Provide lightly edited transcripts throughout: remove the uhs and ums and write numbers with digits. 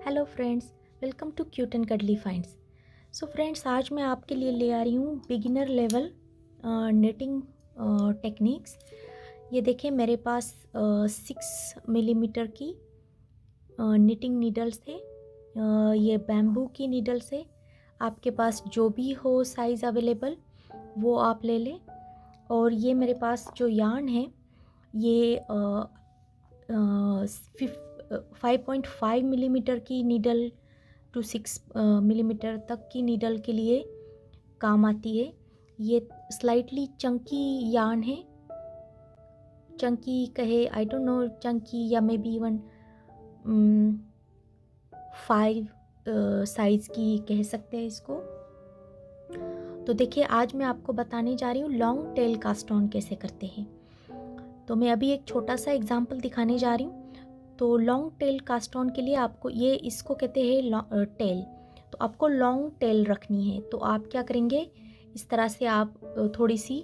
Hello friends, welcome to cute and cuddly finds. So friends, आज मैं आपके लिए ले आ रही हूँ बिगिनर लेवल निटिंग टेक्निक्स। ये देखिए, मेरे पास 6 मिलीमीटर की निटिंग नीडल्स है। ये बैम्बू की नीडल्स है। आपके पास जो भी हो साइज़ अवेलेबल वो आप ले लें। और ये मेरे पास जो यार्न है ये 5.5 मिलीमीटर की नीडल टू 6 मिलीमीटर तक की नीडल के लिए काम आती है। ये स्लाइटली चंकी यार्न है। चंकी कहे, आई डोंट नो, चंकी या मे बी इवन 5 साइज़ की कह सकते हैं इसको। तो देखिए, आज मैं आपको बताने जा रही हूँ लॉन्ग टेल कास्ट ऑन कैसे करते हैं। तो मैं अभी एक छोटा सा एग्जांपल दिखाने जा रही हूँ। तो लॉन्ग टेल कास्ट ऑन के लिए आपको इसको कहते हैं टेल। तो आपको लॉन्ग टेल रखनी है। तो आप क्या करेंगे, इस तरह से आप थोड़ी सी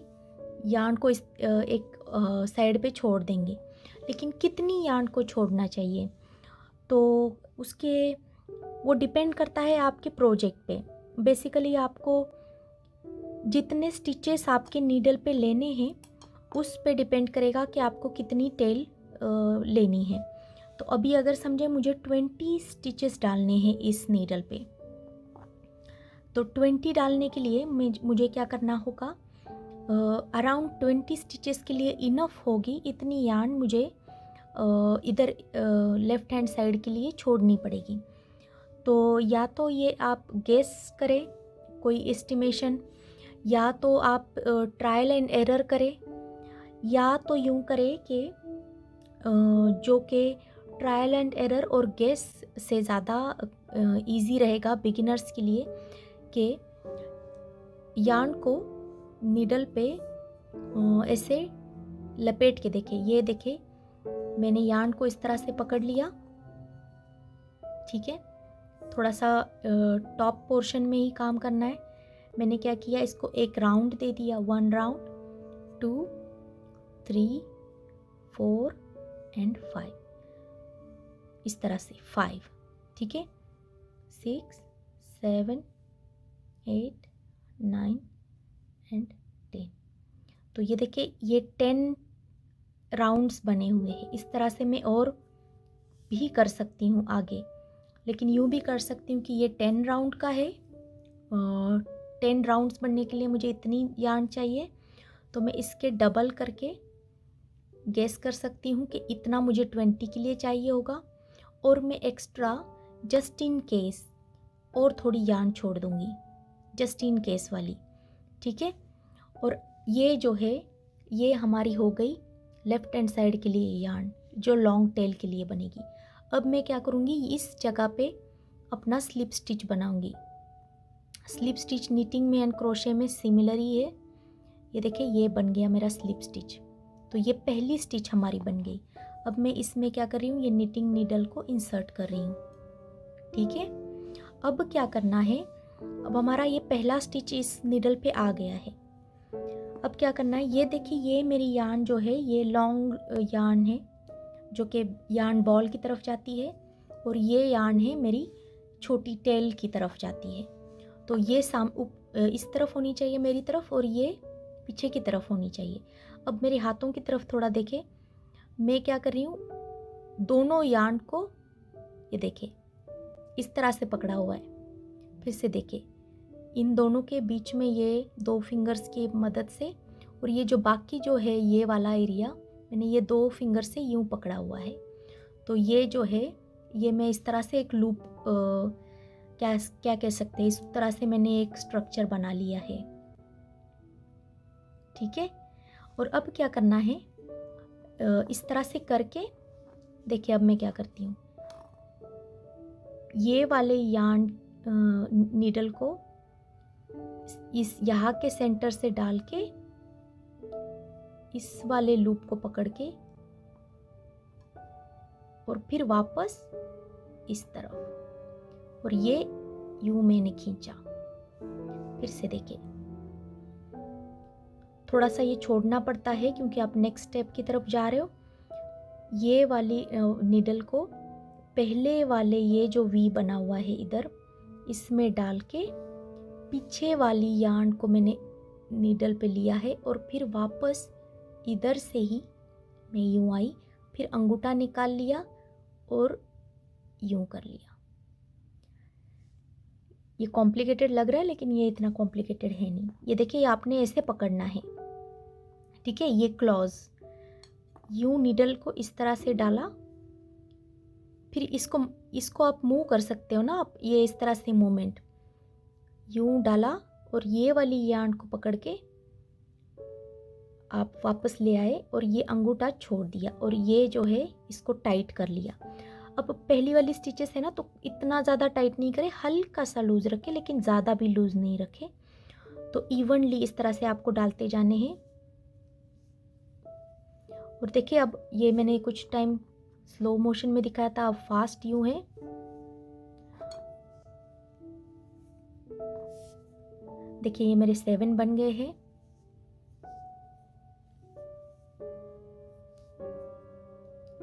यार्न को एक साइड पे छोड़ देंगे। लेकिन कितनी यार्न को छोड़ना चाहिए तो उसके वो डिपेंड करता है आपके प्रोजेक्ट पे। बेसिकली आपको जितने स्टिचेस आपके नीडल पे लेने हैं उस पे डिपेंड करेगा कि आपको कितनी टेल लेनी है। तो अभी अगर समझे मुझे 20 स्टिचेस डालने हैं इस नीडल पे, तो 20 डालने के लिए मुझे क्या करना होगा, अराउंड 20 स्टिचेस के लिए इनफ होगी इतनी यार्न मुझे इधर लेफ्ट हैंड साइड के लिए छोड़नी पड़ेगी। तो या तो ये आप गेस करें कोई एस्टिमेशन, या तो आप ट्रायल एंड एरर करें, या तो यूँ करें कि जो कि ट्रायल एंड एरर और गेस से ज़्यादा इजी रहेगा बिगिनर्स के लिए, कि यार्न को नीडल पे ऐसे लपेट के देखें। ये देखें, मैंने यार्न को इस तरह से पकड़ लिया, ठीक है। थोड़ा सा टॉप पोर्शन में ही काम करना है। मैंने क्या किया, इसको एक राउंड दे दिया, 1 राउंड, 2, 3, 4 एंड 5, इस तरह से 5, ठीक है। 6, 7, 8, 9 एंड 10। तो ये देखिए, ये 10 राउंड्स बने हुए हैं। इस तरह से मैं और भी कर सकती हूँ आगे, लेकिन यूँ भी कर सकती हूँ कि ये 10 राउंड का है। 10 राउंड्स बनने के लिए मुझे इतनी यार्न चाहिए, तो मैं इसके डबल करके गेस कर सकती हूँ कि इतना मुझे 20 के लिए चाहिए होगा। और मैं एक्स्ट्रा जस्ट इन केस और थोड़ी यार्न छोड़ दूँगी, जस्ट इन केस वाली, ठीक है। और ये जो है ये हमारी हो गई लेफ्ट हैंड साइड के लिए यार्न जो लॉन्ग टेल के लिए बनेगी। अब मैं क्या करूँगी, इस जगह पे अपना स्लिप स्टिच बनाऊँगी। स्लिप स्टिच नीटिंग में एंड क्रोशे में सिमिलर ही है। ये देखिए, ये बन गया मेरा स्लिप स्टिच। तो ये पहली स्टिच हमारी बन गई। अब मैं इसमें क्या कर रही हूँ, ये निटिंग नीडल को इंसर्ट कर रही हूँ, ठीक है। अब क्या करना है, अब हमारा ये पहला स्टिच इस नीडल पे आ गया है। अब क्या करना है, ये देखिए, ये मेरी यार्न जो है ये लॉन्ग यार्न है जो कि यार्न बॉल की तरफ जाती है, और ये यार्न है मेरी छोटी टेल की तरफ जाती है। तो ये इस तरफ होनी चाहिए मेरी तरफ, और ये पीछे की तरफ होनी चाहिए। अब मेरे हाथों की तरफ थोड़ा देखें, मैं क्या कर रही हूँ, दोनों यार्न को ये देखें इस तरह से पकड़ा हुआ है। फिर से देखें, इन दोनों के बीच में ये 2 फिंगर्स की मदद से, और ये जो बाकी जो है ये वाला एरिया मैंने ये 2 फिंगर से यूं पकड़ा हुआ है। तो ये जो है ये मैं इस तरह से एक लूप क्या क्या कह सकते हैं, इस तरह से मैंने एक स्ट्रक्चर बना लिया है, ठीक है। और अब क्या करना है, इस तरह से करके देखिए, अब मैं क्या करती हूँ, ये वाले यार्न नीडल को इस यहाँ के सेंटर से डाल के इस वाले लूप को पकड़ के और फिर वापस इस तरफ, और ये यूं मैंने खींचा। फिर से देखें, थोड़ा सा ये छोड़ना पड़ता है क्योंकि आप नेक्स्ट स्टेप की तरफ जा रहे हो। ये वाली नीडल को पहले वाले ये जो वी बना हुआ है इधर, इसमें डाल के पीछे वाली यार्न को मैंने नीडल पे लिया है और फिर वापस इधर से ही मैं यूँ आई, फिर अंगूठा निकाल लिया और यूँ कर लिया। ये कॉम्प्लिकेटेड लग रहा है लेकिन ये इतना कॉम्प्लिकेटेड है नहीं। ये देखिए, आपने ऐसे पकड़ना है, ठीक है। ये क्लॉज यूँ नीडल को इस तरह से डाला, फिर इसको आप मूव कर सकते हो ना आप, ये इस तरह से मूवमेंट, यूँ डाला और ये वाली यार्न को पकड़ के आप वापस ले आए और ये अंगूठा छोड़ दिया और ये जो है इसको टाइट कर लिया। अब पहली वाली स्टिचेस है ना, तो इतना ज़्यादा टाइट नहीं करें, हल्का सा लूज़ रखें लेकिन ज़्यादा भी लूज़ नहीं रखें। तो इवनली इस तरह से आपको डालते जाने हैं। और देखिए, अब ये मैंने कुछ टाइम स्लो मोशन में दिखाया था, अब फास्ट यूँ है। देखिए ये मेरे 7 बन गए हैं।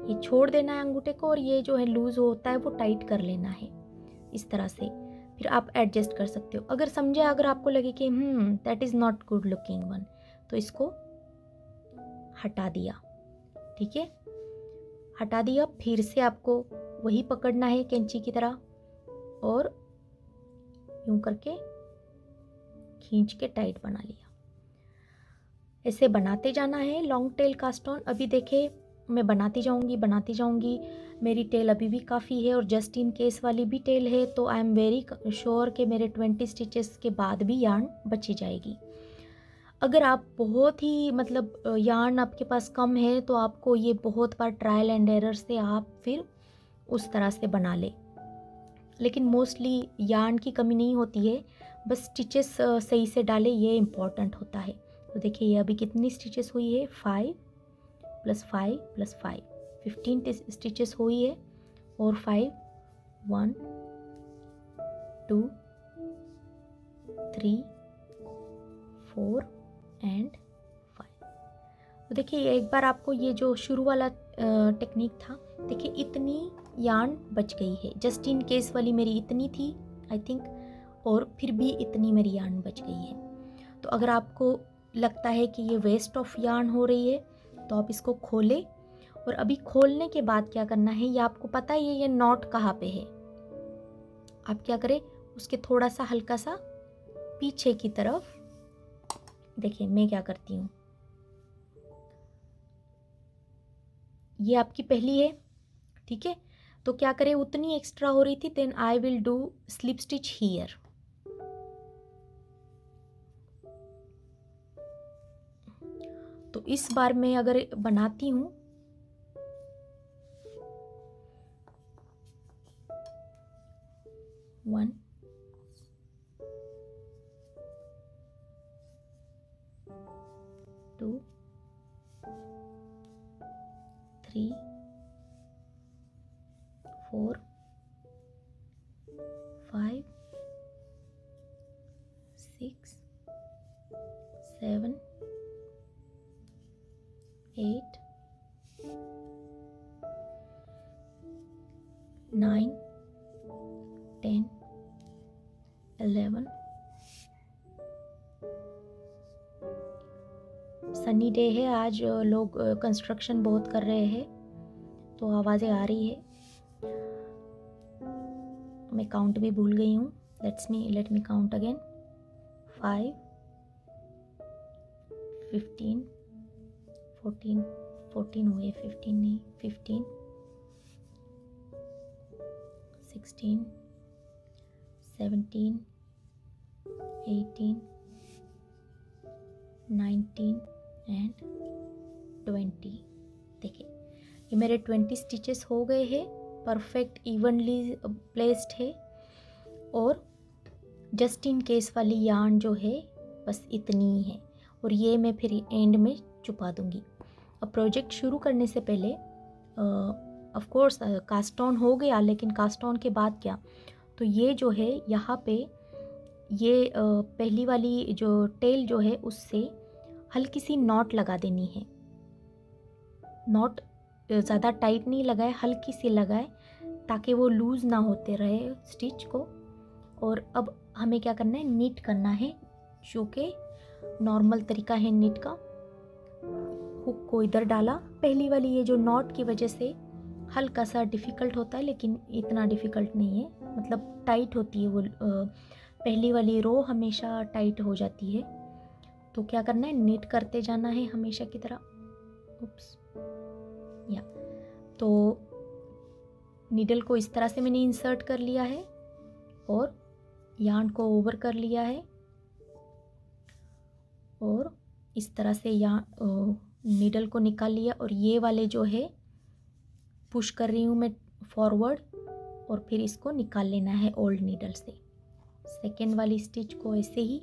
ये छोड़ देना है अंगूठे को और ये जो है लूज होता है वो टाइट कर लेना है इस तरह से। फिर आप एडजस्ट कर सकते हो। अगर आपको लगे कि that is not good looking one, तो इसको हटा दिया, ठीक है, हटा दिया। फिर से आपको वही पकड़ना है कैंची की तरह और यूं करके खींच के टाइट बना लिया। ऐसे बनाते जाना है लॉन्ग टेल कास्ट ऑन। अभी देखे मैं बनाती जाऊंगी। मेरी टेल अभी भी काफ़ी है और जस्ट इन केस वाली भी टेल है, तो आई एम वेरी श्योर कि मेरे 20 स्टिचेस के बाद भी यार्न बची जाएगी। अगर आप बहुत ही यार्न आपके पास कम है तो आपको ये बहुत बार ट्रायल एंड एरर से आप फिर उस तरह से बना ले। लेकिन मोस्टली यार्न की कमी नहीं होती है, बस स्टिचेस सही से डाले, ये इम्पॉर्टेंट होता है। तो देखिए ये अभी कितनी स्टिचेस हुई है, 5 + 5 + 5, 15 स्टिचेस हुई है। और 5, 1 2 3 4 एंड 5। तो देखिए एक बार आपको ये जो शुरू वाला टेक्निक था, देखिए इतनी यार्न बच गई है। जस्ट इन केस वाली मेरी इतनी थी आई थिंक, और फिर भी इतनी मेरी यार्न बच गई है। तो अगर आपको लगता है कि ये वेस्ट ऑफ यार्न हो रही है तो आप इसको खोलें। और अभी खोलने के बाद क्या करना है, ये आपको पता है ये नॉट कहाँ पे है। आप क्या करें, उसके थोड़ा सा हल्का सा पीछे की तरफ, देखिए मैं क्या करती हूँ, ये आपकी पहली है, ठीक है। तो क्या करें, उतनी एक्स्ट्रा हो रही थी, then I will do slip stitch here. तो इस बार मैं अगर बनाती हूँ, वन, 2 3 4 5 6 7 8 9 10 11। सनी डे है आज, लोग कंस्ट्रक्शन बहुत कर रहे हैं तो आवाज़ें आ रही है। मैं काउंट भी भूल गई हूँ। Let me count again. 5 15 14 हुए, 15 नहीं, 15 16 17 18 19 एंड 20। देखिए ये मेरे 20 स्टिचेस हो गए हैं, परफेक्ट इवनली प्लेस्ड है। और जस्ट इन केस वाली यार्न जो है बस इतनी ही है, और ये मैं फिर एंड में छुपा दूंगी। अब प्रोजेक्ट शुरू करने से पहले ऑफ कोर्स कास्ट ऑन हो गया, लेकिन कास्ट ऑन के बाद क्या, तो ये जो है यहाँ पे ये पहली वाली जो टेल जो है उससे हल्की सी नॉट लगा देनी है। नॉट ज़्यादा टाइट नहीं लगाए, हल्की सी लगाए, ताकि वो लूज़ ना होते रहे स्टिच को। और अब हमें क्या करना है, नीट करना है, जो कि नॉर्मल तरीका है नीट का। हुक को इधर डाला। पहली वाली ये जो नॉट की वजह से हल्का सा डिफ़िकल्ट होता है, लेकिन इतना डिफ़िकल्ट नहीं है, मतलब टाइट होती है वो। पहली वाली रो हमेशा टाइट हो जाती है। तो क्या करना है, नीट करते जाना है हमेशा की तरह। उप्स, या तो नीडल को इस तरह से मैंने इंसर्ट कर लिया है और यार्न को ओवर कर लिया है और इस तरह से यहाँ नीडल को निकाल लिया। और ये वाले जो है पुश कर रही हूँ मैं फॉरवर्ड, और फिर इसको निकाल लेना है ओल्ड नीडल से। सेकेंड वाली स्टिच को ऐसे ही।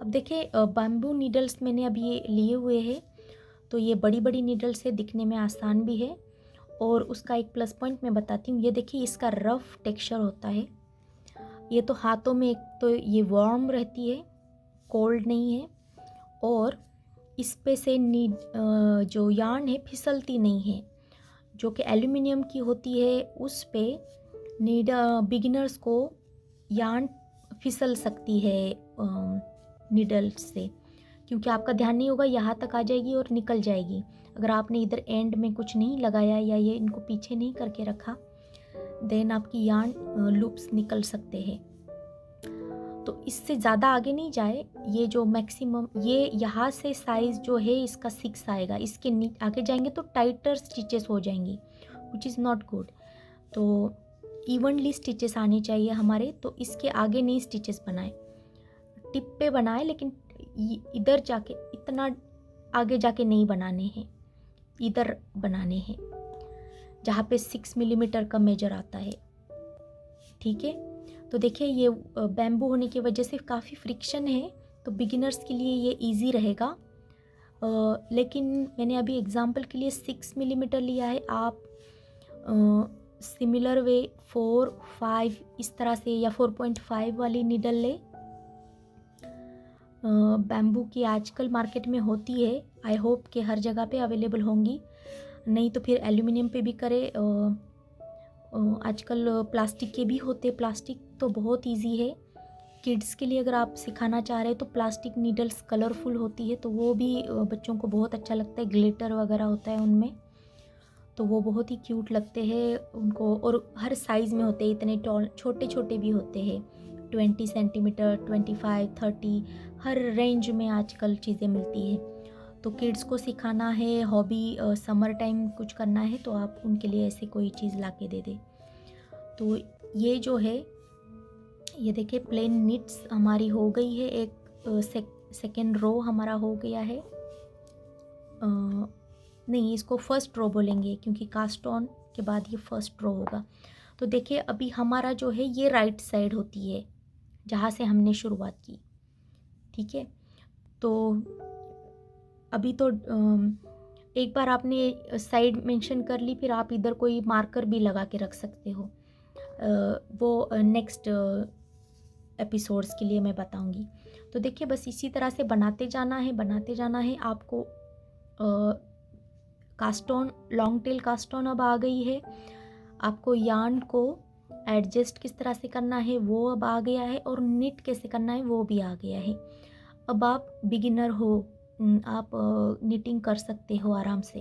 अब देखिए बैम्बू नीडल्स मैंने अभी ये लिए हुए हैं, तो ये बड़ी बड़ी नीडल्स से दिखने में आसान भी है। और उसका एक प्लस पॉइंट मैं बताती हूँ, ये देखिए इसका रफ टेक्सचर होता है। ये तो हाथों में एक तो ये वार्म रहती है, कोल्ड नहीं है, और इस पे से जो यार्न है फिसलती नहीं है, जो कि एल्युमिनियम की होती है। उस पे बिगिनर्स को यार्न फिसल सकती है नीडल से, क्योंकि आपका ध्यान नहीं होगा, यहाँ तक आ जाएगी और निकल जाएगी। अगर आपने इधर एंड में कुछ नहीं लगाया या ये इनको पीछे नहीं करके रखा, देन आपकी यार्न लूप्स निकल सकते हैं। तो इससे ज़्यादा आगे नहीं जाए। ये जो मैक्सिमम, ये यहाँ से साइज़ जो है इसका 6 आएगा। इसके आगे जाएंगे तो टाइटर स्टिचेस हो जाएंगी, विच इज़ नॉट गुड। तो इवनली स्टिचेस आने चाहिए हमारे, तो इसके आगे नहीं स्टिचेस बनाए, टिप पे बनाए, लेकिन इधर जाके इतना आगे जाके नहीं बनाने हैं, इधर बनाने हैं जहाँ पे 6 मिलीमीटर का मेजर आता है। ठीक है, तो देखिए ये बैम्बू होने की वजह से काफ़ी फ्रिक्शन है, तो बिगिनर्स के लिए ये इजी रहेगा। लेकिन मैंने अभी एग्जांपल के लिए 6 मिलीमीटर लिया है। आप सिमिलर वे 4, 5 इस तरह से, या 4.5 वाली नीडल ले। बैम्बू की आजकल मार्केट में होती है, आई होप कि हर जगह पे अवेलेबल होंगी, नहीं तो फिर एल्युमिनियम पे भी करे। आजकल प्लास्टिक के भी होते। प्लास्टिक तो बहुत इजी है किड्स के लिए, अगर आप सिखाना चाह रहे हैं तो प्लास्टिक नीडल्स कलरफुल होती है, तो वो भी बच्चों को बहुत अच्छा लगता है। ग्लिटर वगैरह होता है उनमें, तो वो बहुत ही क्यूट लगते हैं उनको। और हर साइज़ में होते हैं, इतने टॉल, छोटे छोटे भी होते हैं, 20 सेंटीमीटर, 25, 30, हर रेंज में आजकल चीज़ें मिलती हैं। तो किड्स को सिखाना है, हॉबी समर टाइम कुछ करना है, तो आप उनके लिए ऐसी कोई चीज़ ला के दे दें। तो ये जो है, ये देखिए प्लेन निट्स हमारी हो गई है। एक सेकेंड रो हमारा हो गया है। नहीं, इसको फर्स्ट रो बोलेंगे, क्योंकि कास्ट ऑन के बाद ये फर्स्ट रो होगा। तो देखिए अभी हमारा जो है ये राइट साइड होती है, जहाँ से हमने शुरुआत की। ठीक है, तो अभी तो एक बार आपने साइड मेंशन कर ली, फिर आप इधर कोई मार्कर भी लगा के रख सकते हो। वो नेक्स्ट एपिसोड्स के लिए मैं बताऊंगी। तो देखिए बस इसी तरह से बनाते जाना है, बनाते जाना है आपको। Cast on, long tail cast on अब आ गई है। आपको यार्न को एडजस्ट किस तरह से करना है वो अब आ गया है, और निट कैसे करना है वो भी आ गया है। अब आप बिगिनर हो, आप निटिंग कर सकते हो आराम से।